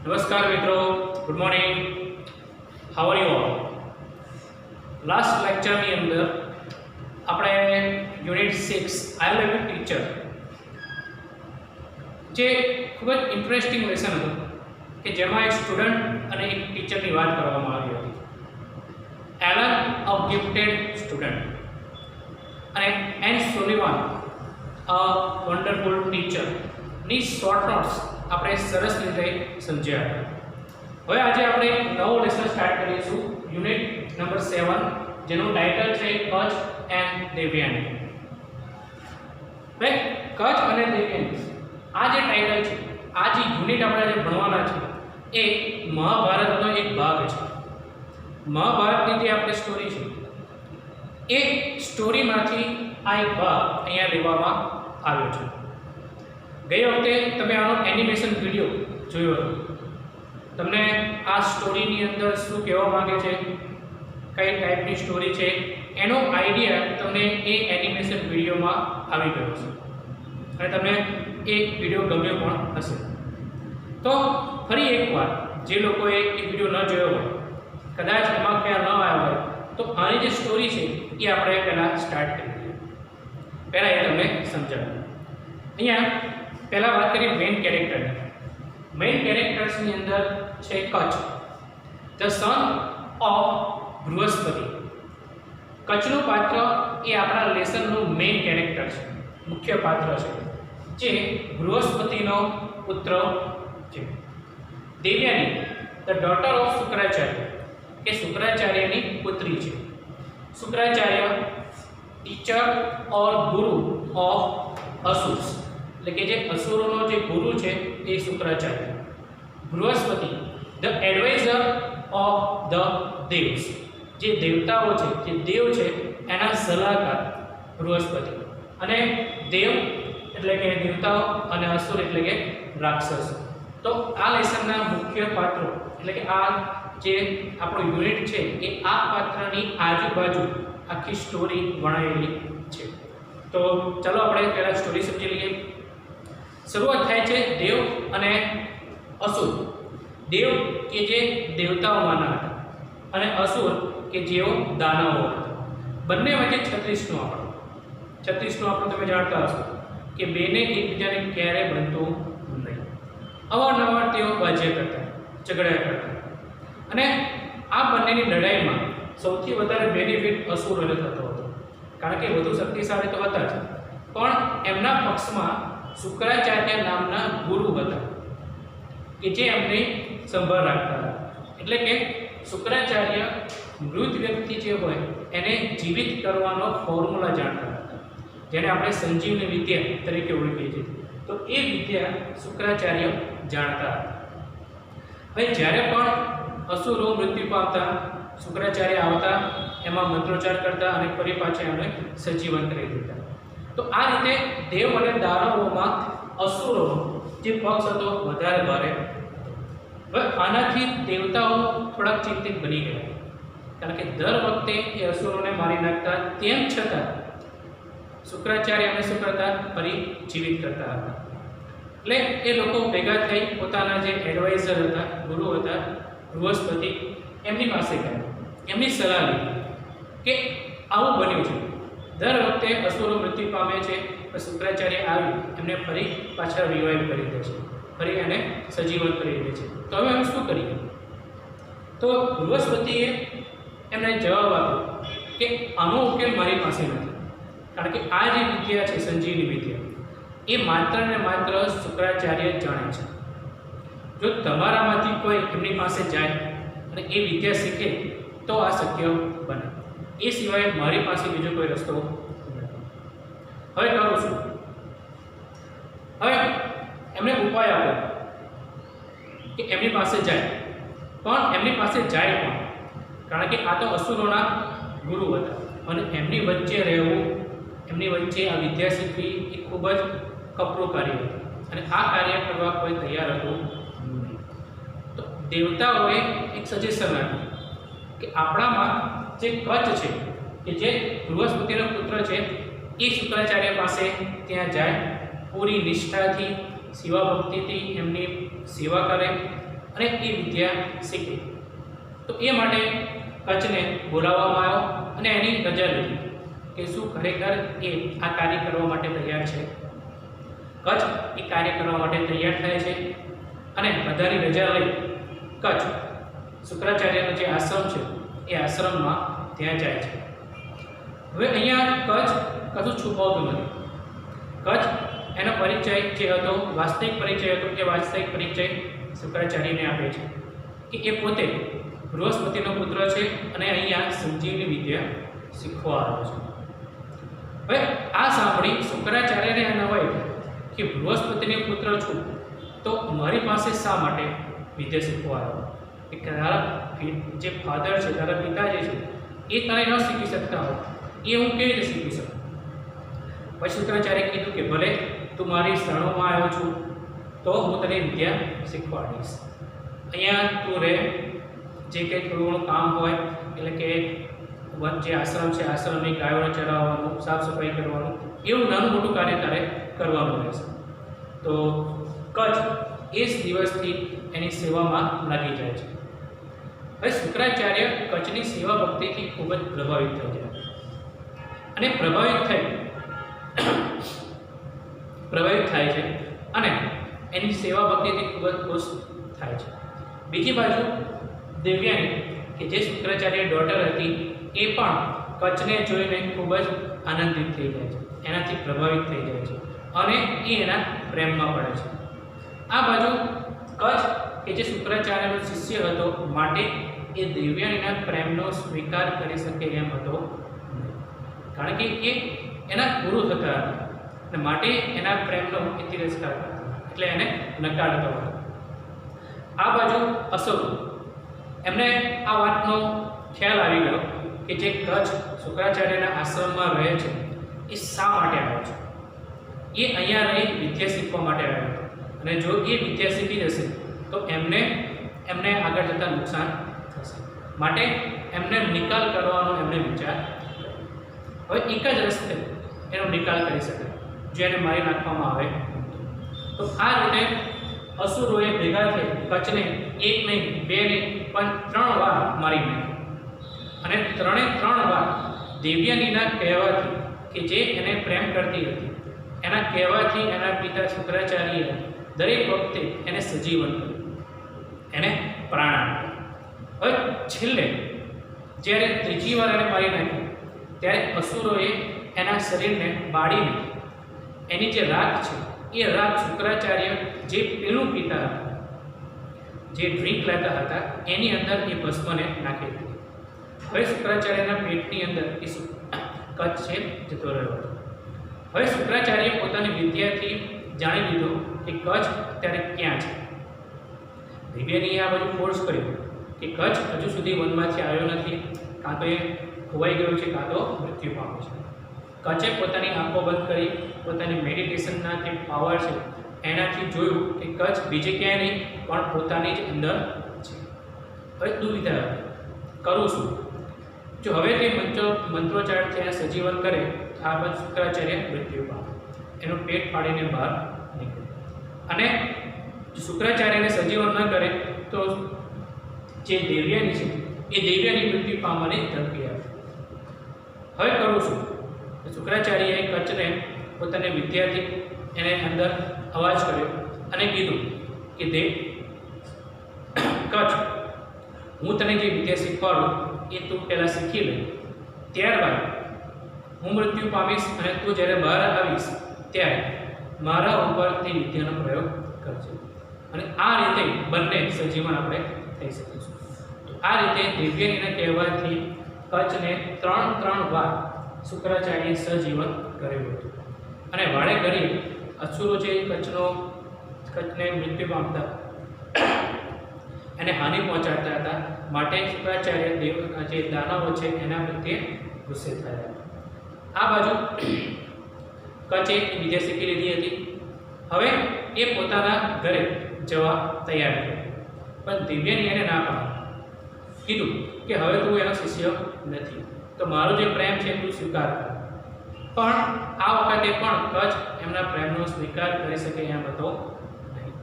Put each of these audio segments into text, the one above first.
નમસ્કાર મિત્રો, good morning. How are you all? Last લેક્ચરની અંદર આપણે unit 6 I love you teacher, જે ખૂબ જ ઇન્ટરેસ્ટિંગ લેસન હતું કે જેમાં એક સ્ટુડન્ટ અને એક ટીચરની વાત કરવામાં આવી હતી. એલન અ ગિફ્ટેડ સ્ટુડન્ટ અને એન સોલિવાન અ વન્ડરફુલ ટીચર ની શોર્ટ નોટ્સ આપણે સરસ રીતે સમજ્યા. હવે આજે આપણે નવો લેસન સ્ટાર્ટ કરીશું, યુનિટ નંબર 7, જેનું ટાઇટલ છે કચ્છ એન્ડ દેવયાની. ભાઈ, કચ્છ અને દેવયાની આ જે ટાઇટલ છે, આ જે યુનિટ આપણે આજે ભણવાના છે એ મહાભારતનો એક ભાગ છે. મહાભારતની જે આપણી સ્ટોરી છે એ સ્ટોરીમાંથી આ એક ભાગ અહીંયા લેવામાં આવ્યો છે. ગઈ વખતે તમે આનો એનિમેશન વિડીયો જોયો હતો. તમને આ સ્ટોરીની અંદર શું કહેવા માંગે છે, કઈ ટાઈપની સ્ટોરી છે, એનો આઈડિયા તમને એ એનિમેશન વિડીયોમાં આવી ગયો છે અને તમને એ વિડીયો ગમ્યો પણ હશે. તો ફરી એકવાર જે લોકોએ એ વિડીયો ન જોયો હોય, કદાચ એમાં ખ્યાલ ન આવ્યો હોય, તો આની જે સ્ટોરી છે એ આપણે પહેલાં સ્ટાર્ટ કરી દઈએ. પહેલાં એ તમને સમજાવું. અહીંયા પહેલાં વાત કરીએ મેઇન કેરેક્ટરની. મેઇન કેરેક્ટર્સની અંદર છે Kacha, the son of Brihaspati. કચ્છનું પાત્ર એ આપણા લેસનનું મેઇન કેરેક્ટર છે, મુખ્ય પાત્ર છે, જે બૃહસ્પતિનો પુત્ર છે. Devyani the daughter of Shukracharya, કે શુક્રાચાર્યની પુત્રી છે. શુક્રાચાર્ય ટીચર ઓર ગુરુ ઓફ અસુર્સ, એટલે કે જે અસુરોનો જે ગુરુ છે એ Shukracharya. Brihaspati the adviser of the devs, જે દેવતાઓ છે, જે દેવ છે એના સલાહકાર બૃહસ્પતિ. અને દેવ એટલે કે દેવતાઓ અને અસુર એટલે કે રાક્ષસ. તો આ લેસનના મુખ્ય પાત્રો એટલે કે આ જે આપણો યુનિટ છે એ આ પાત્રની આજુબાજુ આખી સ્ટોરી વણાયેલી છે. તો ચાલો આપણે પહેલાં સ્ટોરી સમજી લઈએ. શરૂઆત થાય છે દેવ અને અસુર. દેવ કે જે દેવતાઓમાંના હતા અને અસુર કે જેઓ દાનવો હતા. બંને વચ્ચે 36નો આંકડો. 36નો આંકડો તમે જાણતા હશો કે બેને એકબીજાને ક્યારેય બનતું નહીં. અવારનવાર તેઓ બાજ્યા કરતા, ઝઘડ્યા કરતા, અને આ બંનેની લડાઈમાં સૌથી વધારે બેનિફિટ અસુરોને થતો હતો, કારણ કે વધુ શક્તિશાળી તો હતા જ, પણ એમના પક્ષમાં શુક્રાચાર્ય નામના ગુરુ હતા કે જે એમને સંભાળ રાખતા હતા. એટલે કે શુક્રાચાર્ય મૃત વ્યક્તિ જે હોય એને જીવિત કરવાનો ફોર્મ્યુલા જાણતા હતા, જેને આપણે સંજીવની વિદ્યા તરીકે ઓળખીએ છીએ. તો એ વિદ્યા શુક્રાચાર્ય જાણતા હતા. હવે જ્યારે પણ અસુરો મૃત્યુ પામતા, શુક્રાચાર્ય આવતા, એમાં મંત્રોચ્ચાર કરતા અને ફરી પાછા એમને સજીવન કરી દેતા. તો આ રીતે દેવ અને દાનવોમાં અસુરોનો જે પક્ષ હતો વધારે ભારે હતો. હવે આનાથી દેવતાઓ થોડાક ચિંતિત બની ગયા, કારણ કે દર વખતે એ અસુરોને મારી નાખતા, તેમ છતાં શુક્રાચાર્ય એમને શું કરતા, ફરી જીવિત કરતા હતા. એટલે એ લોકો ભેગા થઈ પોતાના જે એડવાઇઝર હતા, ગુરુ હતા બૃહસ્પતિ, એમની પાસે ગયા, એમની સલાહ લીધી કે આવું બન્યું છે, દર વખતે અસુરો મૃત્યુ પામે છે, શુક્રાચાર્ય આવી એમને ફરી પાછા રિવાઇવ કરી દે છે, ફરી એને સજીવન કરી દે છે. તો હવે અમે શું કરીએ? તો બૃહસ્પતિએ એમને જવાબ આપ્યો કે આનો ઉકેલ મારી પાસે નથી, કારણ કે આ જે વિદ્યા છે સંજીવની વિદ્યા એ માત્ર ને માત્ર શુક્રાચાર્ય જાણે છે. જો તમારામાંથી કોઈ એમની પાસે જાય અને એ વિદ્યા શીખે તો આ શક્ય બને, એ સિવાય મારી પાસે બીજો કોઈ રસ્તો નથી. હવે કરું છું. હવે એમણે ઉપાય આપ્યો કે એમની પાસે જાય, પણ એમની પાસે જાય પણ, કારણ કે આ તો અસુરોના ગુરુ હતા અને એમની વચ્ચે રહેવું, એમની વચ્ચે આ વિદ્યા શીખવી એ ખૂબ જ કપરું કાર્ય હતું અને આ કાર્ય કરવા કોઈ તૈયાર હતું નહીં. તો દેવતાઓએ એક સજેશન આપ્યું કે આપણામાં જે કચ્છ છે, કે જે બૃહસ્પતિનો પુત્ર છે, એ શુક્રાચાર્ય પાસે ત્યાં જાય, પૂરી નિષ્ઠાથી સેવા ભક્તિથી એમની સેવા કરે અને એ વિદ્યા શીખે. તો એ માટે કચ્છને બોલાવવામાં આવ્યો અને એની રજા લીધી કે શું ખરેખર એ આ કાર્ય કરવા માટે તૈયાર છે. કચ્છ એ કાર્ય કરવા માટે તૈયાર થાય છે અને બધાની રજા લઈ કચ્છ શુક્રાચાર્યનો જે આશ્રમ છે એ આશ્રમમાં ત્યાં જાય છે. હવે અહીંયા કચ્છ કશું છુપાવતું નથી. કચ્છ એનો પરિચય જે હતો, વાસ્તવિક પરિચય હતો, એ વાસ્તવિક પરિચય શુક્રાચાર્યને આપે છે કે એ પોતે બૃહસ્પતિનો પુત્ર છે અને અહીંયા સંજીવની વિદ્યા શીખવા આવ્યો છે. હવે આ સાંભળી શુક્રાચાર્યને આ નવાઈ કે બૃહસ્પતિનો પુત્ર છું તો મારી પાસે શા માટે વિદ્યા શીખવા આવ્યો? કે તારા જે ફાધર છે, તારા પિતા જે છે એ તારે ન શીખી શકતા હોય, એ હું કેવી રીતે શીખી શકું? પછી શુક્રાચાર્ય કીધું કે ભલે તું મારી શરણોમાં આવ્યો છું તો હું તને વિદ્યા શીખવાડીશ. અહીંયા તું રહે, જે કંઈ થોડું ઘણું કામ હોય, એટલે કે જે આશ્રમ છે આશ્રમની ગાયોને ચરાવવાનું, સાફ સફાઈ કરવાનું, એવું નાનું મોટું કાર્ય તારે કરવાનું રહેશે. તો કચ્છ એ જ દિવસથી એની સેવામાં લાગી જાય છે. હવે શુક્રાચાર્ય કચ્છની સેવા ભક્તિથી ખૂબ જ પ્રભાવિત થઈ જાય અને પ્રભાવિત થાય છે અને એની સેવા ભક્તિથી ખૂબ જ ખુશ થાય છે. બીજી બાજુ દેવયાની કે જે શુક્રાચાર્ય ડોટર હતી એ પણ કચ્છને જોઈને ખૂબ જ આનંદિત થઈ જાય છે, એનાથી પ્રભાવિત થઈ જાય છે અને એ એના પ્રેમમાં પડે છે. આ બાજુ કચ્છ કે જે શુક્રાચાર્યનો શિષ્ય હતો માટે એ દેવયાનીના પ્રેમનો સ્વીકાર કરી શકે એમ હતો નહીં, કારણ કે એ એના ગુરુ થતા હતા અને માટે એના પ્રેમનો એ તિરસ્કાર કરતા, એટલે એને નકારતો હતો. આ બાજુ અશોક એમને આ વાતનો ખ્યાલ આવી ગયો કે જે કચ્છ શુક્રાચાર્યના આશ્રમમાં રહે છે એ શા માટે આવ્યો છે. એ અહીંયા રહી વિદ્યા શીખવા માટે આવ્યો હતો અને જો એ વિદ્યા શીખી જશે તો એમને આગળ જતાં નુકસાન થશે, માટે એમને નિકાલ કરવાનો એમને વિચાર. હવે એક જ રસ્તે એનો નિકાલ કરી શકે, જો એને મારી નાખવામાં આવે તો આ રીતે અસુરોએ ભેગા થઈ કચ્છને એક નહીં, બે નહીં, પણ 3 વાર મારી નાખ્યો અને 3 વાર દેવયાનીના કહેવાથી કે જે એને પ્રેમ કરતી હતી એના કહેવાથી એના પિતા શુક્રાચાર્યએ દરેક વખતે એને સજીવન કર્યું, એને પ્રાણ આપ્યા. હવે છેલ્લે જ્યારે 3જી વાર એને મારી નાખ્યું ત્યારે અસુરોએ એના શરીરને બાળીને એની જે રાખ છે એ રાખ શુક્રાચાર્ય જે પેલું પીતા હતા, જે ડ્રિંક લેતા હતા, એની અંદર એ ભસ્મને નાખી દીધી. હવે શુક્રાચાર્યના પેટની અંદર એ કચ્છ છે જતો રહ્યો હતો. હવે શુક્રાચાર્ય પોતાની વિદ્યાથી જાણી લીધું કે કચ્છ અત્યારે ક્યાં છે. દિવ્યાનીએ આ બધું ફોર્સ કર્યું કે કચ્છ હજુ સુધી વનમાંથી આવ્યો નથી, કાં તો એ ખોવાઈ ગયો છે, કાં તો મૃત્યુ પામ્યો છે. કચ્છે પોતાની આંખો બંધ કરી પોતાની મેડિટેશનના જે પાવર છે એનાથી જોયું કે કચ્છ બીજે ક્યાંય નહીં પણ પોતાની જ અંદર છે. હવે દુવિધા કરું શું? જો હવે તે મંત્રોચ્ચારથી એને સજીવન કરે આ બાદ શુક્રાચાર્ય મૃત્યુ પામે, એનું પેટ ફાડીને બહાર નીકળે અને શુક્રાચાર્યને સજીવન ન કરે તો જે દેવયાની છે એ દેવયાની મૃત્યુ પામવાની ધમકી આપે. હવે કરું શું? શુક્રાચાર્યએ કચ્છને પોતાની વિદ્યાથી એને અંદર અવાજ કર્યો અને કીધું કે દેવ કચ્છ, હું તને જે વિદ્યા શીખવાડું એ તું પહેલાં શીખી લે, ત્યારબાદ હું મૃત્યુ પામીશ અને તું જ્યારે બહાર આવીશ ત્યારે મારા ઉપર તે વિદ્યાનો પ્રયોગ કરજે અને આ રીતે બંને સજીવન આપણે થઈ શકીશું. તો આ રીતે દેવયાનીના કહેવાથી કચ્છને 3 વાર શુક્રાચાર્યએ સજીવન કર્યું હતું અને વાળે ઘડી અસુરો જે કચ્છને મૃત્યુ પામતા એને હાનિ પહોંચાડતા હતા, માટે શુક્રાચાર્ય જે દાનવો છે એના પ્રત્યે ગુસ્સે થયા. આ બાજુ કચ્છે વિદ્યા શીખી લીધી હતી. હવે એ પોતાના ઘરે જવા તૈયાર થયો, પણ દિવ્યાની એને ના પાડી, કીધું કે હવે તું એનો શિષ્ય નથી, તો મારો જે પ્રેમ છે તું સ્વીકાર કર. પણ આ વખતે પણ કચ્છ એમના પ્રેમનો સ્વીકાર કરી શકે એમ હતો નહીં,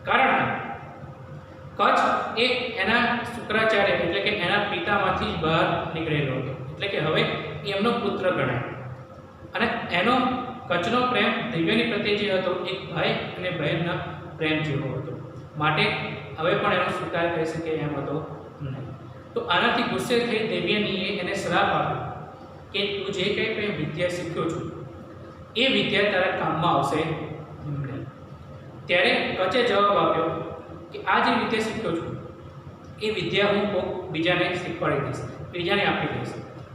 કારણ કે કચ્છ એ એના શુક્રાચાર્ય એટલે કે એના પિતામાંથી જ બહાર નીકળેલો હતો, એટલે કે હવે એમનો પુત્ર ગણાય. અને એનો કચ્છનો પ્રેમ દિવ્યની પ્રત્યે જે હતો એક ભાઈ અને બહેનના પ્રેમ જેવો હતો, માટે હવે પણ એનો સ્વીકાર કરી શકે એમ હતો નહીં. તો આનાથી ગુસ્સે થઈ દેવ્યાનીએ એને શ્રાપ આપ્યો કે તું જે કંઈ પણ વિદ્યા શીખ્યો છું એ વિદ્યા તારા કામમાં આવશે નહીં. ત્યારે કચ્છે જવાબ આપ્યો કે આ જે વિદ્યા શીખ્યો છું એ વિદ્યા હું કોઈક બીજાને શીખવાડી દઈશ, બીજાને આપી દઈશ,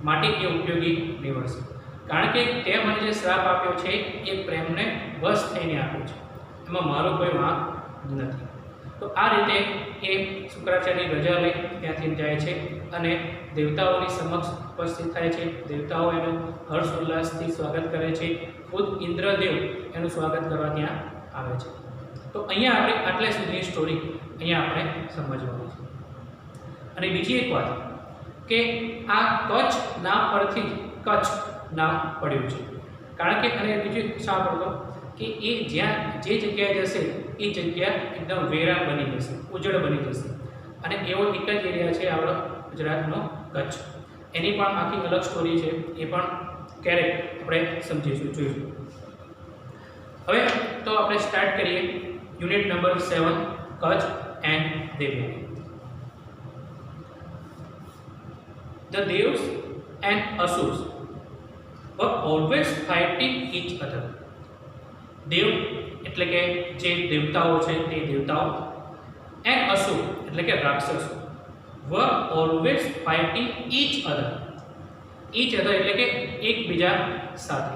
માટે એ ઉપયોગી નીવડશે. કારણ કે તે મને જે શ્રાપ આપ્યો છે એ પ્રેમને વશ થઈને આપ્યો છે, એમાં મારો કોઈ વાંક નથી. તો આ રીતે એ શુક્રાચાર્યની રજા લઈ ત્યાંથી જાય છે અને દેવતાઓની સમક્ષ ઉપસ્થિત થાય છે. દેવતાઓ એનું હર્ષ ઉલ્લાસથી સ્વાગત કરે છે. ખુદ ઇન્દ્રદેવ એનું સ્વાગત કરવા ત્યાં આવે છે. તો અહીંયા આપણે આટલે સુધીની સ્ટોરી અહીંયા આપણે સમજવાની છે. અને બીજી એક વાત કે આ કચ્છ નામ પરથી કચ્છ નામ પડ્યું છે, કારણ કે અને બીજું શા પડતો કે એ જ્યાં જે જગ્યાએ જશે એ જગ્યા એકદમ વેરા બની જશે, ઉજળ બની જશે. અને એવો એક જ એરિયા છે આપણો ગુજરાતનો કચ્છ. એની પણ આખી અલગ સ્ટોરી છે, એ પણ ક્યારેક આપણે સમજીશું, જોઈશું. હવે તો આપણે સ્ટાર્ટ કરીએ unit number 7, Kutch and Devyani. The Devs and Asurs were always fighting each other. દેવ એટલે કે જે દેવતાઓ છે તે દેવતાઓ, એન્ડ અસુર એટલે કે રાક્ષસો, were always fighting each other. each other એટલે કે એકબીજા સાથે,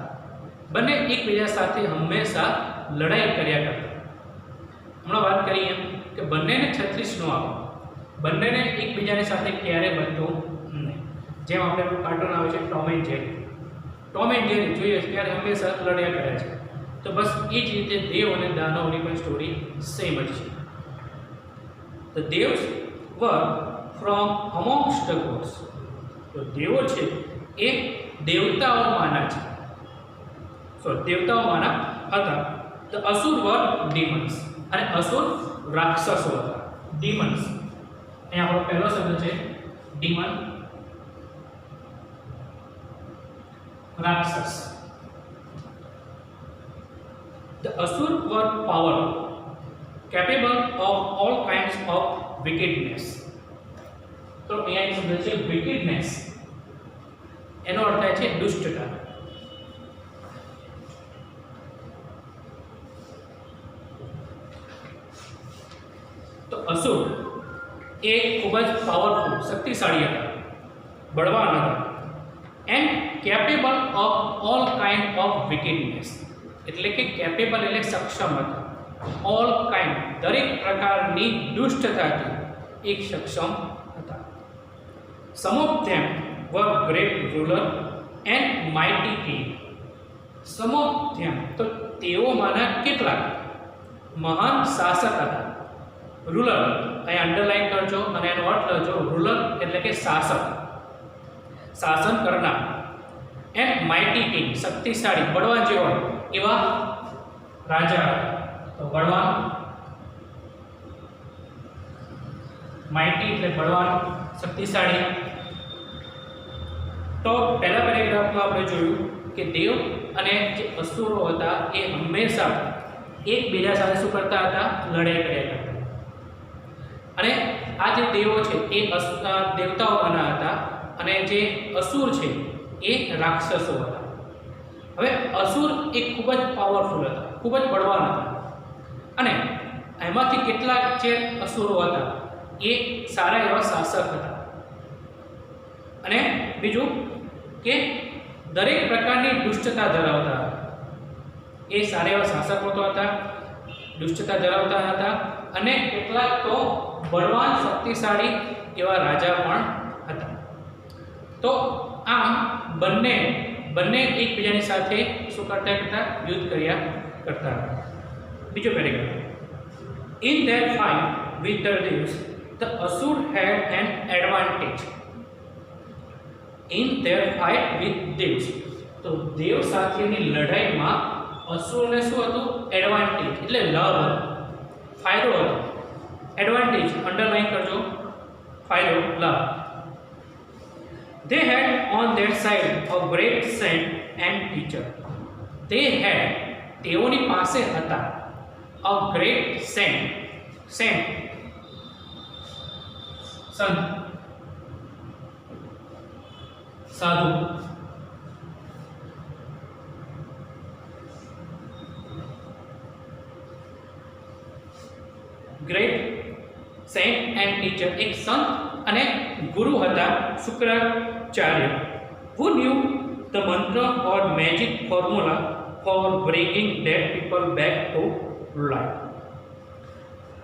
બંને એકબીજા સાથે હંમેશા લડાઈ કર્યા કરતા. હમણાં વાત કરીએ એમ કે બંનેને 36 નો આવે, બંનેને એકબીજાની સાથે ક્યારે બનતું નહીં. જેમ આપણે કાર્ટૂન આવે છે Tom and Jerry, Tom and Jerry જોઈએ ત્યારે હંમેશા લડ્યા કરે છે. તો બસ એ જ રીતે દેવ અને દાનવની પણ સ્ટોરી સેમ જ છે. The devs were from amongst the gods. તો દેવો છે એ દેવતાઓમાંના છે, દેવતાઓમાંના હતા. ધ અસુર વર ડીમન્સ, અને અસુર રાક્ષસો હતા, ડીમન્સ. અહીંયા આપણો પહેલો શબ્દ છે ડીમન, રાક્ષસ. The Asur were powerful, capable of all kinds of wickedness. તો અહીંયા એક શબ્દ છે wickedness, એનો અર્થ થાય છે દુષ્ટતા. તો અસુર એ ખૂબ જ પાવરફુલ, શક્તિશાળી હતા, બળવાન હતા. And capable of all kind of wickedness, એટલે કે કેપેબલ એટલે સક્ષમ હતા, ઓલ કાઇન્ડ દરેક પ્રકારની દુષ્ટતાથી એક સક્ષમ હતા. Some of them were great ruler and mighty king. Some of them તો તેઓમાંના કેટલાક મહાન શાસક હતા. રૂલર અહીંયા અંડરલાઇન કરજો અને એનો અર્થ લખજો. રૂલર એટલે કે શાસક, શાસન કરનાર. એન્ડ માઇટી કિંગ શક્તિશાળી, બળવાન જે હોય એવા રાજા. તો બળવાન, માઇટી એટલે બળવાન, શક્તિશાળી. તો પહેલા પેરેગ્રાફમાં આપણે જોયું કે દેવ અને જે અસુરો હતા એ હંમેશા એકબીજા સાથે શું કરતા હતા? લડાઈ કર્યા કરતા. અને આ જે દેવો છે એ દેવતાઓમાંના હતા અને જે અસુર છે એ રાક્ષસો હતા. હવે અસુર એ ખૂબ જ પાવરફુલ હતા, ખૂબ જ બળવાન હતા. અને એમાંથી કેટલાક જે અસુરો હતા એ સારા એવા શાસક હતા. અને બીજું કે દરેક પ્રકારની દુષ્ટતા ધરાવતા હતા. એ સારા એવા શાસકો તો હતા, દુષ્ટતા ધરાવતા હતા, અને કેટલાક તો બળવાન શક્તિશાળી એવા રાજા પણ હતા. તો આમ બંને એકબીજાની સાથે શું કરતા યુદ્ધ કર્યા કરતા હતા. બીજો paragraph. In their fight with the devs the asur had an advantage. In their fight with devs, તો દેવ સાથેની લડાઈમાં અસુરને શું હતું? એડવાન્ટેજ એટલે લાભ હતો, ફાયદો હતો. એડવાન્ટેજ અંડરલાઈન કરજો, ફાયદો લાભ. They had on their side a great saint and teacher. They had તેઓની પાસે હતા a great saint, saint સંત, સાધુ. ગ્રેટ સેન્ટ એન્ડ ટીચર, એક સંત અને ગુરુ હતા Shukracharya. who knew the mantra or magic formula for bringing dead people back to life.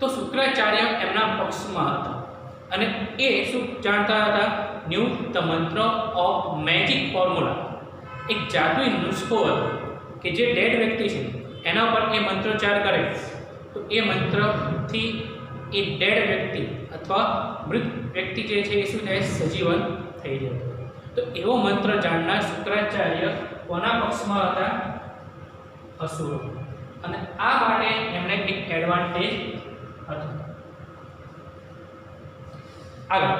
તો શુક્રાચાર્ય એમના પક્ષમાં હતા અને એ શું જાણતા હતા? ન્યૂ ધ મંત્ર ઓફ મેજિક ફોર્મ્યુલા, એક જાદુઈ નુસ્ખો હતો કે જે ડેડ વ્યક્તિ છે એના પર એ મંત્રોચ્ચાર કરે તો એ મંત્રથી એ ડેડ વ્યક્તિ અથવા મૃત વ્યક્તિ જે છે એ શું થાય? સજીવન થઈ જાય. તો એવો મંત્ર જાણનાર શુક્રાચાર્ય કોના પક્ષમાં હતા? અસુરો. અને આ માટે એમને એક એડવાન્ટેજ હતો. આગળ,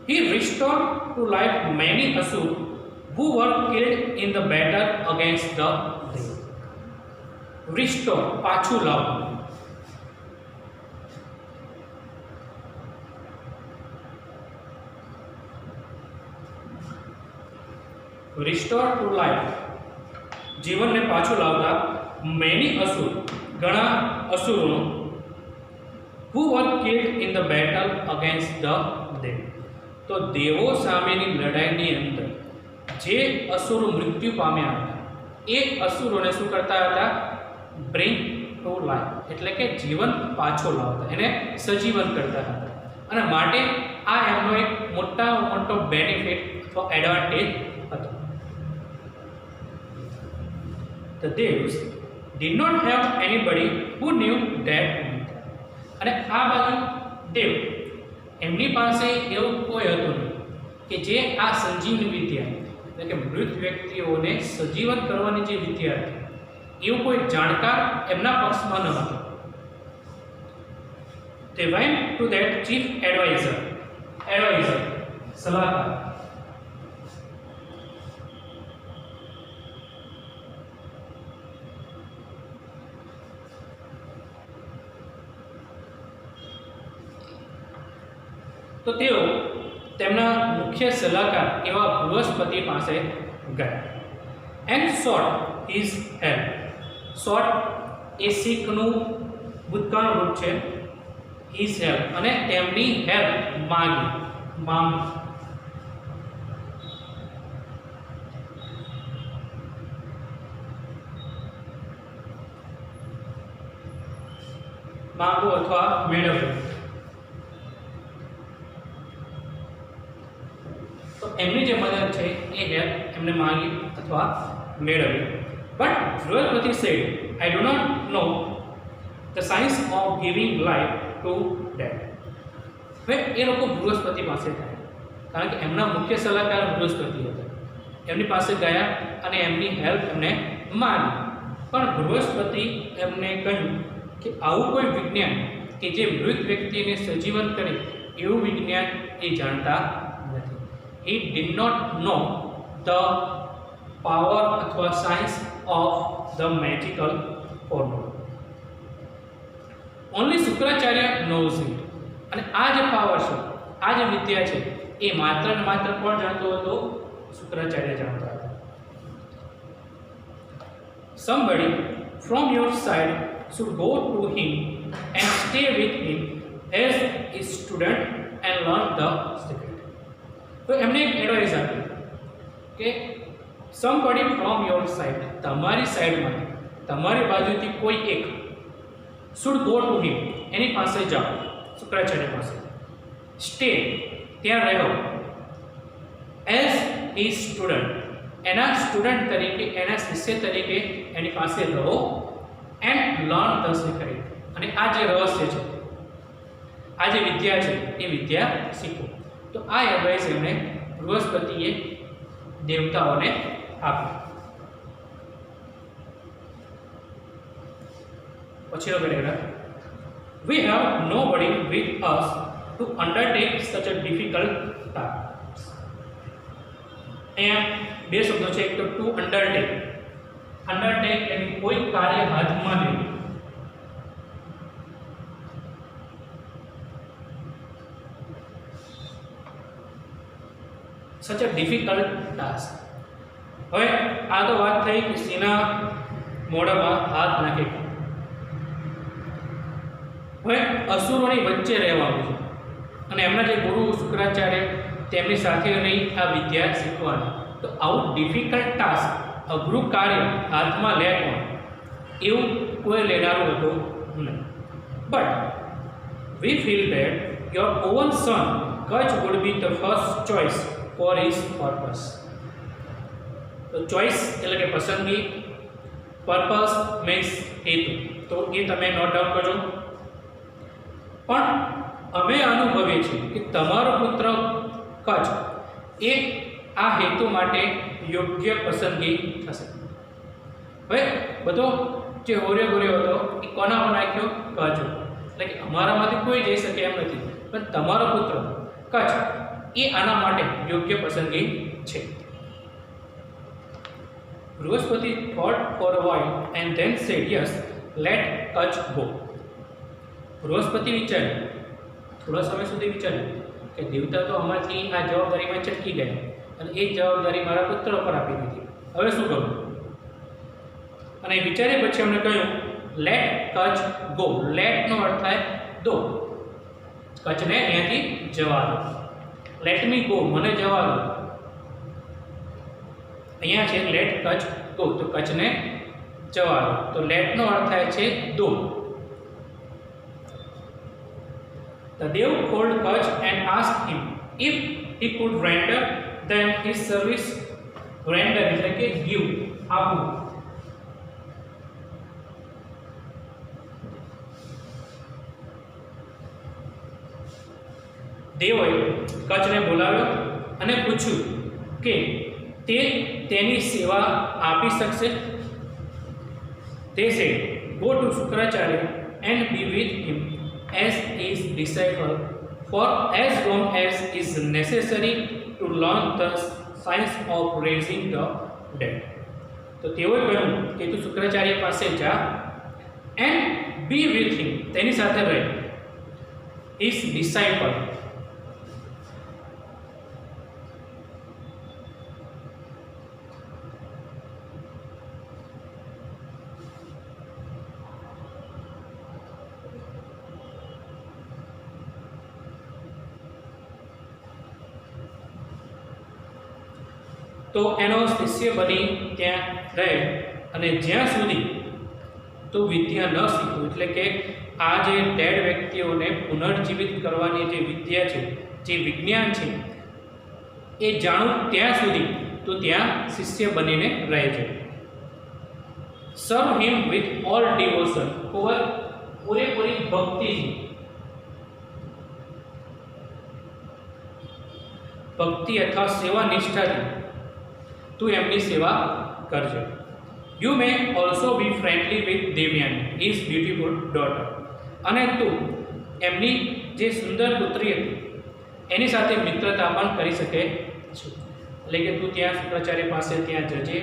he restored to life many asur who were killed in the battle against the Dev. Restore, પાછું લાવવું. Restore to life, જીવનને પાછું લાવતા many asur, ઘણા અસુરો who were killed in the battle against the Dev. તો દેવો સામેની લડાઈની અંદર જે અસુરો મૃત્યુ પામ્યા હતા એ અસુરોને શું કરતા હતા? બ્રિંગ ટુ લાઈફ, એટલે કે જીવન પાછો લાવતા, એને સજીવન કરતા હતા. અને માટે આ એમનો એક મોટો બેનિફિટ અથવા એડવાન્ટેજ હતો. The Devs did not have anybody who knew that mantra. અને આ બાજુ દેવ એમની પાસે એવું કોઈ હતું નહીં કે જે આ સંજીવની વિદ્યા, એટલે કે મૃત વ્યક્તિઓને સજીવન કરવાની જે વિદ્યા હતી એવું કોઈ જાણકાર એમના પક્ષમાં ન હતો. They went to that chief advisor, સલાહકાર. તો તેઓ તેમના મુખ્ય સલાહકાર એવા બૃહસ્પતિ પાસે ગયા. And sought his help. Sought એ શીખનું ભૂતકાળ રૂપ છે. હિઝ હેલ્પ, અને તેમની હેલ્પ માંગી. માંગવું અથવા મેળવવું. તો એમની જે મદદ છે એ હેલ્પ એમને માંગી અથવા મેળવી. But Brihaspati said, I do not know the science of giving life to dead. હવે એ લોકો બૃહસ્પતિ પાસે ગયા કારણ કે એમના મુખ્ય સલાહકાર બૃહસ્પતિ હતા. એમની પાસે ગયા અને એમની હેલ્પ એમને માંગી. પણ બૃહસ્પતિ એમને કહ્યું કે આવું કોઈ વિજ્ઞાન કે જે મૃત વ્યક્તિને સજીવન કરે એવું વિજ્ઞાન એ જાણતા નથી. He did not know the power અથવા science of the magical formula. Only Shukracharya knows it. અને આ જે પાવર છે, આ જે વિદ્યા છે એ માત્ર ને માત્ર કોણ જાણતો હતો? શુક્રાચાર્ય જાણતા હતા. Somebody from your side should go to him and stay with him as a student and learn the secret. તો એમને એક એડવાઇસ આપી કે સમબડી ફ્રોમ યોર સાઇડ, તમારી સાઈડમાંથી, તમારી બાજુથી કોઈ એક શુડ ગો ટુ હિમ, એની પાસે જાઓ, શુક્રાચાર્ય પાસે. સ્ટે, ત્યાં રહો. એઝ ઈ સ્ટુડન્ટ, એના સ્ટુડન્ટ તરીકે, એના શિષ્ય તરીકે એની પાસે રહો. એન્ડ લર્ન ધ સિક્રેટ, અને આ જે રહસ્ય છે, આ જે વિદ્યા છે એ વિદ્યા શીખો. તો આ એડવાઇસ એમણે બૃહસ્પતિએ દેવતાઓને આપી. પછીનો paragraph. We have nobody with us to undertake such a difficult task. અહીંયા બે શબ્દો છે, એક તો ટુ અંડરટેક. અંડરટેક એટલે કોઈ કાર્ય હાથમાં લેવું. સચ અ ડિફિકલ્ટ ટાસ્ક. હવે આ તો વાત થઈ કે સીના મોઢામાં હાથ નાખે. હવે અસુરોની વચ્ચે રહેવાનું છે અને એમના જે ગુરુ શુક્રાચાર્ય તેમની સાથે રહી આ વિદ્યા શીખવાની. તો આવું ડિફિકલ્ટ ટાસ્ક, અઘરું કાર્ય હાથમાં લે કોણ? એવું કોઈ લેનારું હતું નહીં. But we feel that your own son Kacha would be the first choice for his purpose. તો ચોઇસ એટલે કે પસંદગી, પર્પસ મીન્સ હેતુ. તો એ તમે નોટ ડાઉન કરજો. પણ અમે અનુભવીએ છીએ કે તમારો પુત્ર કચ્છ એ આ હેતુ માટે યોગ્ય પસંદગી થશે. હવે બધો જે હોર્યો ગોર્યો હતો એ કોના પર નાખ્યો? કચ્છ. એટલે કે અમારામાંથી કોઈ જઈ શકે એમ નથી, પણ તમારો પુત્ર કચ્છ એ આના માટે યોગ્ય પસંદગી છે. Brihaspati thought for a while and then said, yes, let Kutch go. Brihaspati વિચાર્યું, થોડા સમય સુધી વિચાર્યું કે દેવતા તો અમારાથી આ જવાબદારીમાં ચટકી ગયા અને એ જવાબદારી મારા પુત્ર પર આપી દીધી. હવે શું કરું? અને વિચાર્યા પછી એમણે કહ્યું, લેટ કચ્છ ગો. લેટનો અર્થ થાય દો, કચ્છને અહીંયાથી જવા દો. લેટ મી ગો, મને જવા દો. અહીંયા છે લેટ કચ્છ ગો, તો કચ્છને જવા દો. તો લેટનો અર્થ થાય છે દો. The Dev called Kutch and asked him if he could render them his service. Render એટલે કે give, આપવું. દેવોએ કચ્છને બોલાવ્યો અને પૂછ્યું કે તે તેની સેવા આપી શકશે. They said, go to Shukracharya and be with him as his disciple for as long as is necessary to learn the science of raising the dead. તો તેઓએ કહ્યું કે તું શુક્રાચાર્ય પાસે જા એન્ડ બી વિથ હિમ, તેની સાથે રહે, હિઝ ડિસાઇપલ. તો એનો શિષ્ય બની ત્યાં રહે અને જ્યાં સુધી તો વિદ્યા ન શીખવું, એટલે કે આ જે ડેડ વ્યક્તિઓને પુનર્જીવિત કરવાની જે વિદ્યા છે, જે વિજ્ઞાન છે, એ જાણવું ત્યાં સુધી તો ત્યાં શિષ્ય બનીને રહે છે. સર્વ હિમ વિથ ઓલ ડિવોશન, પૂરેપૂરી ભક્તિથી, ભક્તિ અથવા સેવા નિષ્ઠાથી તું એમની સેવા કરજે. You may also B friendly with Devyani, his beautiful daughter. અને તું એમની જે સુંદર પુત્રી હતી એની સાથે મિત્રતા પણ કરી શકે છે. એટલે કે તું ત્યાં શુક્રાચાર્ય પાસે ત્યાં જજે,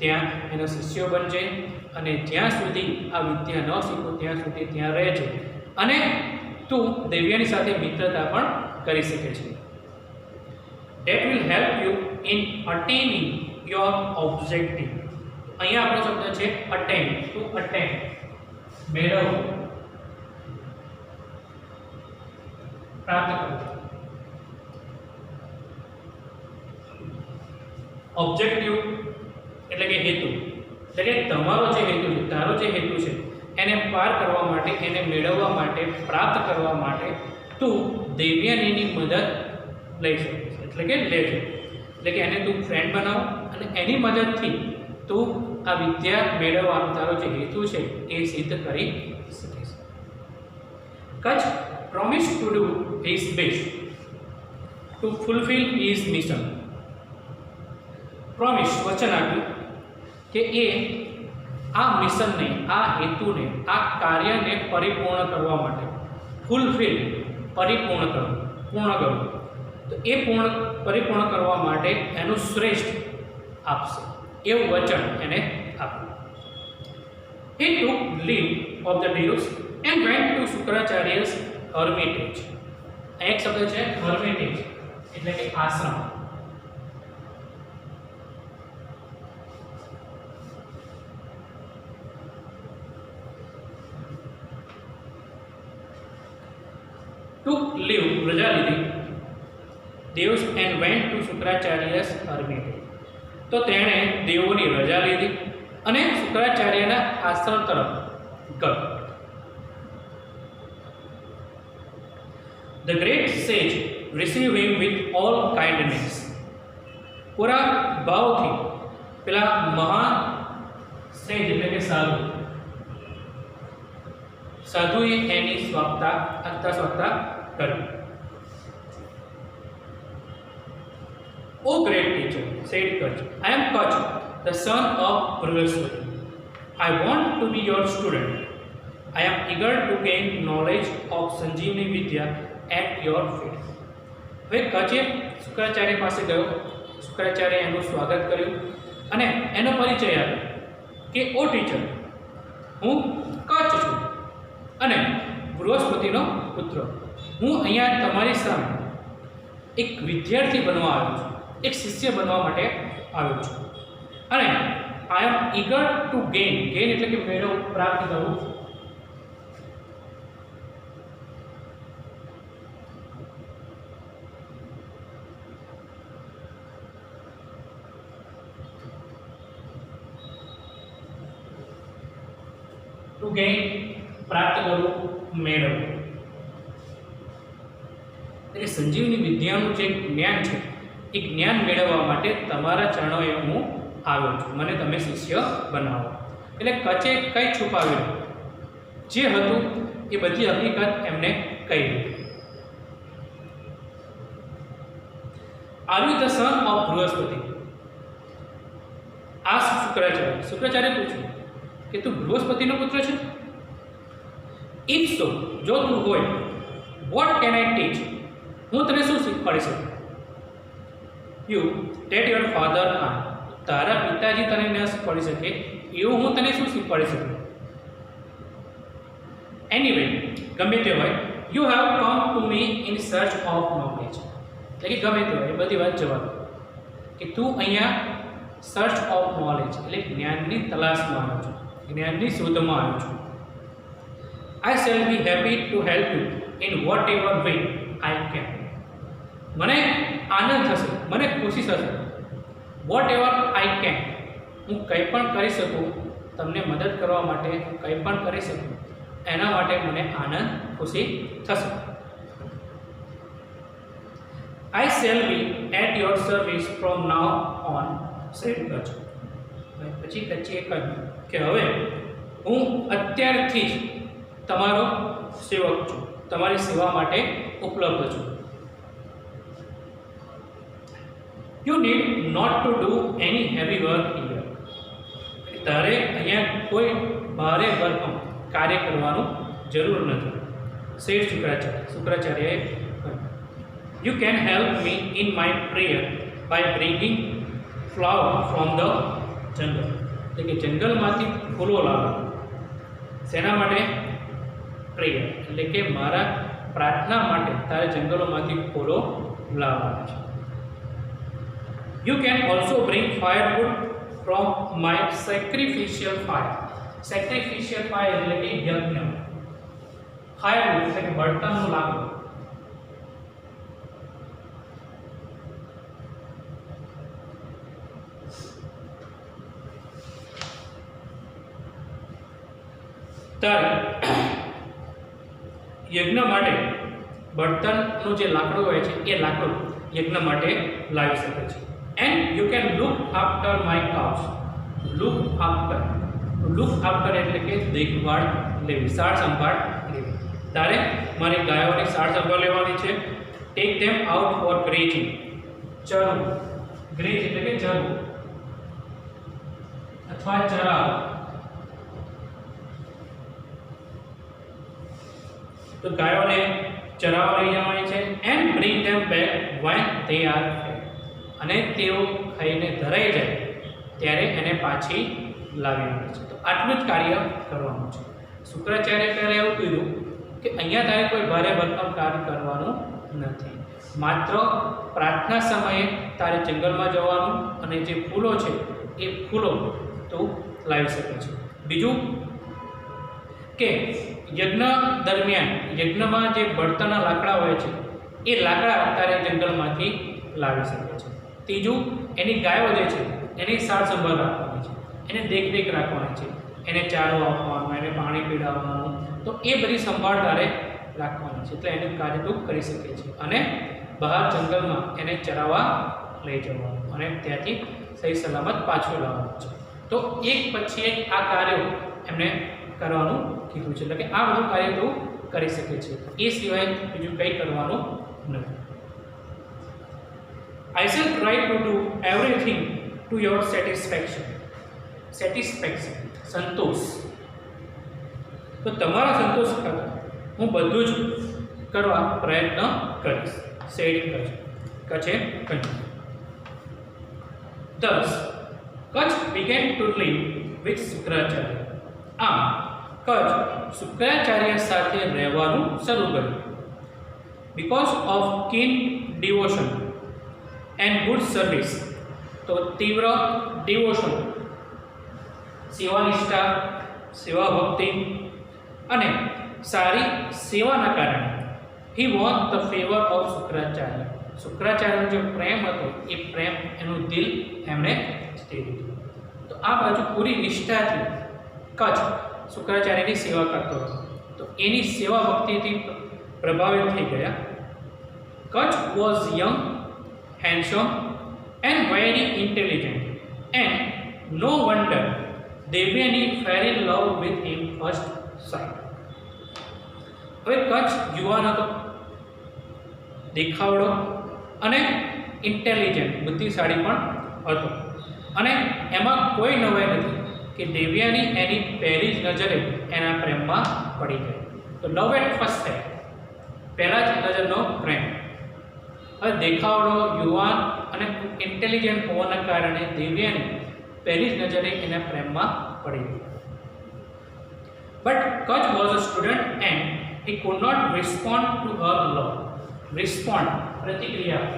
ત્યાં એના શિષ્યો બનજે અને જ્યાં સુધી આ વિદ્યા ન શીખો ત્યાં સુધી ત્યાં રહેજે અને તું દેવયાની સાથે મિત્રતા પણ કરી શકે છે. That will help you in attaining your objective. અહીંયા આપણો શબ્દ છે attain, to attain, મેળવવું, પ્રાપ્ત કરવું. ઓબ્જેક્ટિવ એટલે કે હેતુ, એટલે કે તમારો જે હેતુ છે, તારો જે હેતુ છે એને પાર કરવા માટે, એને મેળવવા માટે, પ્રાપ્ત કરવા માટે તું દેવયાનીની મદદ લઈ શકે છે, એટલે કે લેજે. એટલે કે એને તું ફ્રેન્ડ બનાવ અને એની મદદથી તું આ વિદ્યા મેળવવાનો તારો જે હેતુ છે એ સિદ્ધ કરી શકીશ. Kutch promise to do his best two fulfil his mission. Promise વચન આપ્યું કે એ આ મિશનને, આ હેતુને, આ કાર્યને પરિપૂર્ણ કરવા માટે, ફૂલફિલ, પરિપૂર્ણ કરવું, પૂર્ણ કરવું, તો એ પરિપૂર્ણ કરવા માટે એનું શ્રેષ્ઠ આપશે એવું વચન એને આપ્યું. He took leave of the Jews and went to Shukracharya's hermitage. એક શબ્દ છે hermitage એટલે કે આશ્રમ. took leave રજા લીધી devs and went to Shukracharya's hermitage. તો તેણે દેવોની રજા લીધી અને શુક્રાચાર્યના આશ્રમ તરફ ગયો. The great sage received him with all kindness. પૂરા ભાવથી પેલા મહાન સેજ એટલે કે સાધુએ એની સ્વાગતા કરી. O great teacher, said Kach, I am Kach, the son of Brihaspati. I want to be your student. I am eager to gain knowledge of Sanjeevani Vidya at your feet. હવે કચે શુક્રાચાર્ય પાસે ગયો. શુક્રાચાર્ય એનું સ્વાગત કર્યું અને એનો પરિચય આપ્યો કે ઓ ટીચર, હું કચ્છ છું અને બૃહસ્પતિનો પુત્ર. હું અહીંયા તમારી સામે એક વિદ્યાર્થી બનવા આવ્યો છું, એક શિષ્ય બનવા માટે આવ્યો છું અને આઈ એમ ઈગર ટુ ગેઇન એટલે કે મેળવ, પ્રાપ્ત કરવું. ટુ ગેઇન પ્રાપ્ત કરવું, મેળવવું. એટલે સંજીવની વિદ્યાનું જે જ્ઞાન છે એ જ્ઞાન મેળવવા માટે તમારા ચરણોએ હું આવ્યો છું, મને તમે શિષ્ય બનાવો. એટલે કચે કંઈ છુપાવ્યું, જે હતું એ બધી હકીકત એમને કહી દીધી. Are you the son of Brihaspati? આ શુક્રાચાર્ય પૂછ્યું કે તું બૃહસ્પતિનો પુત્ર છે? ઇફ સો, જો તું હોય, વોટ કેન આઈ ટીચ? હું તને શું શીખવાડી શકું? યુ ડેટ યોર ફાધર આ, તારા પિતાજી તને ન શીખવાડી શકે એવું હું તને શું શીખવાડી શકું? એનીવે, ગમે તે હોય, you have come to me in search of knowledge. એટલે કે ગમે તે હોય એ બધી વાત જવાબ કે તું અહીંયા સર્ચ ઓફ નોલેજ એટલે જ્ઞાનની તલાશમાં આવ્યો છું, જ્ઞાનની શોધમાં આવ્યો છું. આઈ shall B happy to help you in vote ever way I can. મને આનંદ થશે, મને ખુશી થશે, વોટ એવર આઈ કેન, હું કંઈ પણ કરી શકું તમને મદદ કરવા માટે, હું કંઈ પણ કરી શકું એના માટે મને આનંદ, ખુશી થશે. I shall be at your service from now on, said Kacha. પછી કચ્છીએ કહ્યું કે હવે હું અત્યારથી જ તમારો સેવક છું, તમારી સેવા માટે ઉપલબ્ધ છું. You need not to do any heavy work here. તારે અહીંયા કોઈ ભારે ભરખમ કાર્ય કરવાનું જરૂર નથી, સેડ શુક્રાચાર્યએ કહ્યું. You can help me in my prayer by bringing flower from the jungle. એટલે કે જંગલમાંથી ફૂલો લાવવા. શેના માટે? પ્રેયર એટલે કે મારા પ્રાર્થના માટે તારે જંગલોમાંથી ફૂલો લાવવાના છે. You can also bring firewood from my sacrificial fire. Sacrificial fire એટલે કે યજ્ઞ. ફાયરવુડ એટલે કે બળતણનું લાકડું. ત્યારે યજ્ઞ માટે બળતણનું જે લાકડું હોય છે એ લાકડું યજ્ઞ માટે લાવી શકે છે. And you can look after my cows. Look after એટલે કે દેખભાળ લેવી, સાર સંભાળ લેવી. તારે મારી ગાયોની સાર સંભાળ લેવાની છે. Take them out for grazing. ચરવું, ગ્રેઝ એટલે કે ચરવું અથવા ચરાવવું. તો ગાયોને ચરાવવા લઈ જવાની છે and bring them back when they are fed, અને તેઓ ખાઈને ધરાઈ જાય ત્યારે એને પાછી લાવી પડે છે. તો આટલું જ કાર્ય કરવાનું છે. શુક્રાચાર્ય પહેલાં એવું કીધું કે અહીંયા તારે કોઈ ભારે ભરકમ કાર્ય કરવાનું નથી, માત્ર પ્રાર્થના સમયે તારે જંગલમાં જવાનું અને જે ફૂલો છે એ ફૂલો તું લાવી શકે છે. બીજું કે યજ્ઞ દરમિયાન યજ્ઞમાં જે બળતણના લાકડા હોય છે એ લાકડા તારે જંગલમાંથી લાવી શકે છે. ત્રીજું, એની ગાયો જે છે એની સાર સંભાળ રાખવાની છે, એને દેખરેખ રાખવાની છે, એને ચારો આપવાનો, એને પાણી પીડાવવાનું, તો એ બધી સંભાળ તારે રાખવાની છે. એટલે એનું કાર્ય તું કરી શકે છે અને બહાર જંગલમાં એને ચરાવવા લઈ જવાનું અને ત્યાંથી સહી સલામત પાછું લાવવાનું છે. તો એક પછી એક આ કાર્યો એમને કરવાનું કીધું છે. એટલે કે આ બધું કાર્ય તું કરી શકે છે, એ સિવાય બીજું કંઈ કરવાનું નથી. I shall try to do everything to your satisfaction. Satisfaction, સંતોષ. તો તમારા સંતોષ ખાતર હું બધું જ કરવા પ્રયત્ન કરીશ. સેડ કચ્છે કહ્યું. Thus, Kutch began to live with Shukracharya. આમ કચ્છ શુક્રાચાર્ય સાથે રહેવાનું શરૂ કર્યું. Because of keen devotion and good service. તો તીવ્ર ડિવોશન, સેવાનિષ્ઠા, સેવા ભક્તિ અને સારી સેવાના કારણે he won the favor of Shukracharya. શુક્રાચાર્યનો જે પ્રેમ હતો એ પ્રેમ, એનું દિલ એમણે જીતી લીધું. તો આ બાજુ પૂરી નિષ્ઠાથી કચ્છ શુક્રાચાર્યની સેવા કરતો હતો. તો એની સેવા ભક્તિથી પ્રભાવિત થઈ ગયા. Kutch was young, handsome and very intelligent, and no wonder Devyani fell in love with him first sight. હવે કચ્છ યુવાન હતો, દેખાવડો અને ઇન્ટેલિજન્ટ, બુદ્ધિશાળી પણ હતો, અને એમાં કોઈ નવાઈ નથી કે દેવ્યાની એની પહેલી જ નજરે એના પ્રેમમાં પડી ગઈ. તો લવ એટ ફર્સ્ટ સાઇટ, પહેલા જ નજરનો પ્રેમ. હવે દેખાવડો, યુવાન અને ઇન્ટેલિજન્ટ હોવાના કારણે દેવ્યાની પહેલી જ નજરે એના પ્રેમમાં પડી ગઈ. But Kutch was a student and he could not respond to her love. Respond, પ્રતિક્રિયા.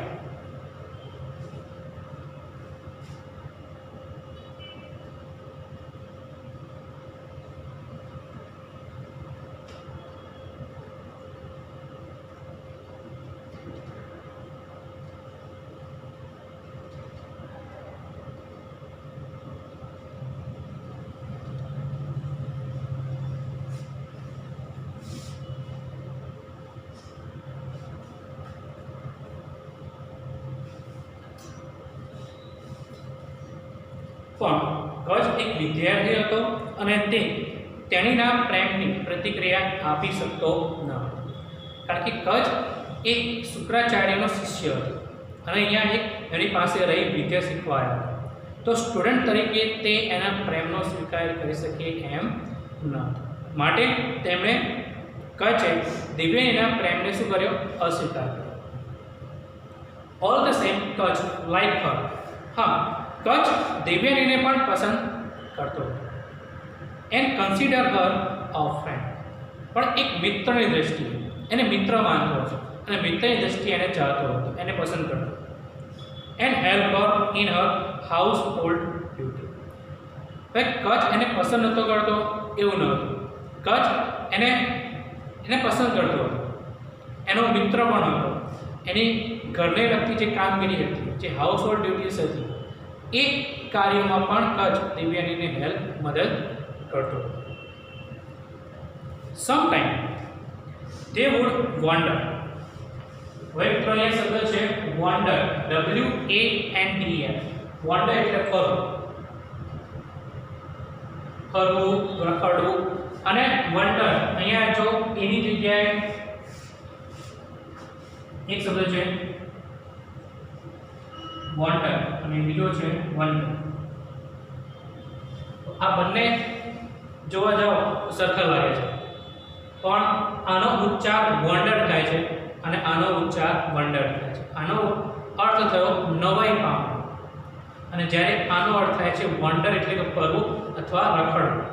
પણ કચ્છ એક વિદ્યાર્થી હતો અને તેણીના પ્રેમની પ્રતિક્રિયા આપી શકતો ન હતો, કારણ કે કચ્છ એક શુક્રાચાર્યનો શિષ્ય હતો અને અહીંયા એની પાસે રહી વિદ્યા શીખવા આવ્યો હતો. તો સ્ટુડન્ટ તરીકે તે એના પ્રેમનો સ્વીકાર કરી શકે એમ ન હતો. માટે તેમણે કચ્છે દિવ્યાનીના પ્રેમને શું કર્યો? અસ્વીકાર કર્યો. All the same Kacha like her. હા, કચ્છ દેવ્યાનીને પણ પસંદ કરતો હતો. And consider her a friend, પણ એક મિત્રની દ્રષ્ટિએ એને મિત્ર માનતો હતો અને મિત્રની દ્રષ્ટિએ એને ચાહતો હતો, એને પસંદ કરતો. And help her in her house hold duty. હવે કચ્છ એને પસંદ નહોતો કરતો એવું ન હતું. કચ્છ એને પસંદ કરતો હતો, એનો મિત્ર પણ હતો. એની ઘરને લગતી જે કામગીરી હતી, જે હાઉસ હોલ્ડ ડ્યુટીઝ હતી, એ કાર્યોમાં પણ કચ્છ દિવ્યાનીને મદદ કરતો. Sometime they would wander. હવે મિત્રો અહીંયા શબ્દ છે wander, WANDER. wander એટલે ફરવું, રખડવું. અને વન્ડર અહીંયા જો એની જગ્યાએ એક શબ્દ છે વન્ડર અને બીજો છે વન્ડર. આ બંને જોવા જાઓ સરખા લાગે છે, પણ આનો ઉચ્ચાર વંડર થાય છે અને આનો ઉચ્ચાર વંડર થાય છે. આનો અર્થ થયો નવાઈ પામવું અને જ્યારે આનો અર્થ થાય છે વંડર એટલે કે ફરવું અથવા રખડવું.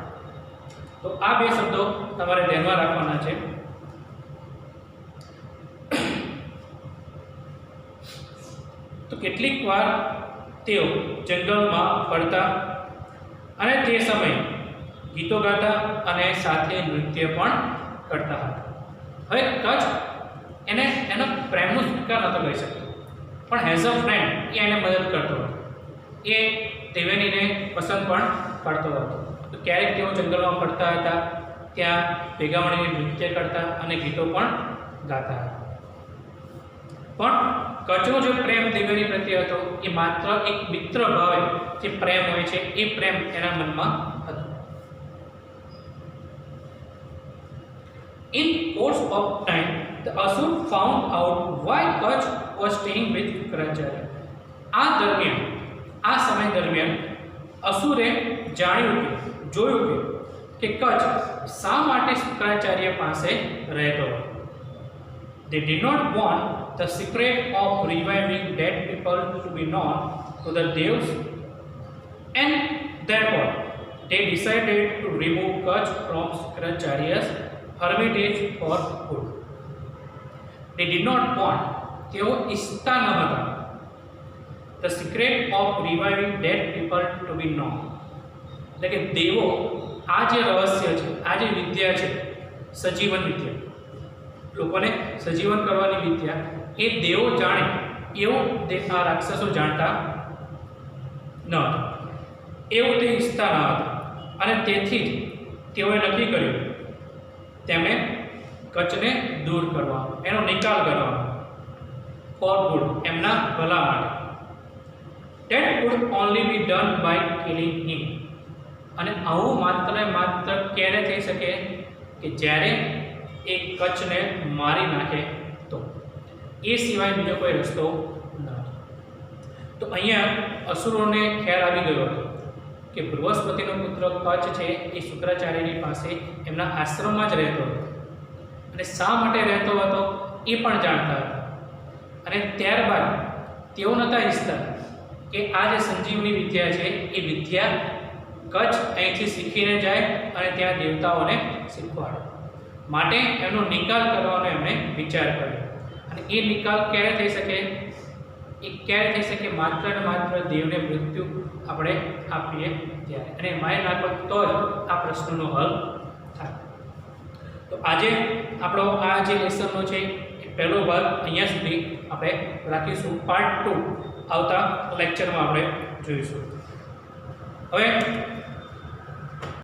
તો આ બે શબ્દો તમારે ધ્યાનમાં રાખવાના છે. તો કેટલીક વાર તેઓ જંગલમાં ફરતા અને તે સમયે ગીતો ગાતા અને સાથે નૃત્ય પણ કરતા હતા. હવે કચ્છ એનો પ્રેમનો સ્વીકાર નહોતો કરી શકતો, પણ હેઝ અ ફ્રેન્ડ એ એને મદદ કરતો હતો. એ ત્રિવેણીને પસંદ પણ કરતો હતો. તો ક્યારેક તેઓ જંગલમાં ફરતા હતા, ત્યાં ભેગા મળીને નૃત્ય કરતા અને ગીતો પણ ગાતા હતા. પણ કચ્છનો જે પ્રેમ ત્રિવેણી પ્રત્યે હતો એ માત્ર એક મિત્ર ભાવે જે પ્રેમ હોય છે એ પ્રેમ એના મનમાં હતો. In course of time, the Asur found out why Kutch was staying with Shukracharya. આ સમય દરમિયાન અસુરે જોયું કે કચ્છ શા માટે શુક્રાચાર્ય પાસે રહેતો હતો. They did not want the secret of reviving dead people to be known to the devs, and therefore they decided to remove Kutch from Shukracharya's hermitage for good. They did not want, તેઓ ઈચ્છતા ન હતા, the secret of reviving dead people to be known. એટલે કે દેવો આ જે રહસ્ય છે, આ જે વિદ્યા છે, સજીવન વિદ્યા, લોકોને સજીવન કરવાની વિદ્યા, એ દેવો જાણે એવું આ રાક્ષસો જાણતા ન હતા, એવું તે ઈચ્છતા ન હતા. અને તેથી જ તેઓએ નક્કી કર્યું તેમણે કચ્છને દૂર કરવાનો, એનો નિકાલ કરવાનો, ફોર ગુડ, એમના ભલા માટે. That could only be done by killing him. અને આવું માત્ર ક્યારે થઈ શકે કે જ્યારે એ કચ્છને મારી નાખે તો, એ સિવાય બીજો કોઈ રસ્તો ન હતો. તો અહીંયા અસુરોને ખ્યાલ આવી ગયો હતો કે બૃહસ્પતિનો પુત્ર કચ્છ છે એ શુક્રાચાર્યની પાસે એમના આશ્રમમાં જ રહેતો હતો અને શા માટે રહેતો હતો એ પણ જાણતા હતા. અને ત્યારબાદ તેઓ નહોતા ઈચ્છતા કે આ જે સંજીવની વિદ્યા છે એ વિદ્યા કચ્છ અહીંથી શીખીને જાય અને ત્યાં દેવતાઓને શીખવાડે. માટે એમનો નિકાલ કરવાનો એમણે વિચાર કર્યો. અને એ નિકાલ ક્યારે થઈ શકે? માત્ર ને માત્ર દેવને મૃત્યુ આપણે આપીએ ત્યારે, અને મારી નાખો તો જ આ પ્રશ્નનો હલ થાય. તો આજે આપણો આ જે લેસનનો છે એ પહેલો ભાગ અહીંયા સુધી આપણે રાખીશું. પાર્ટ 2 આવતા લેક્ચરમાં આપણે જોઈશું. હવે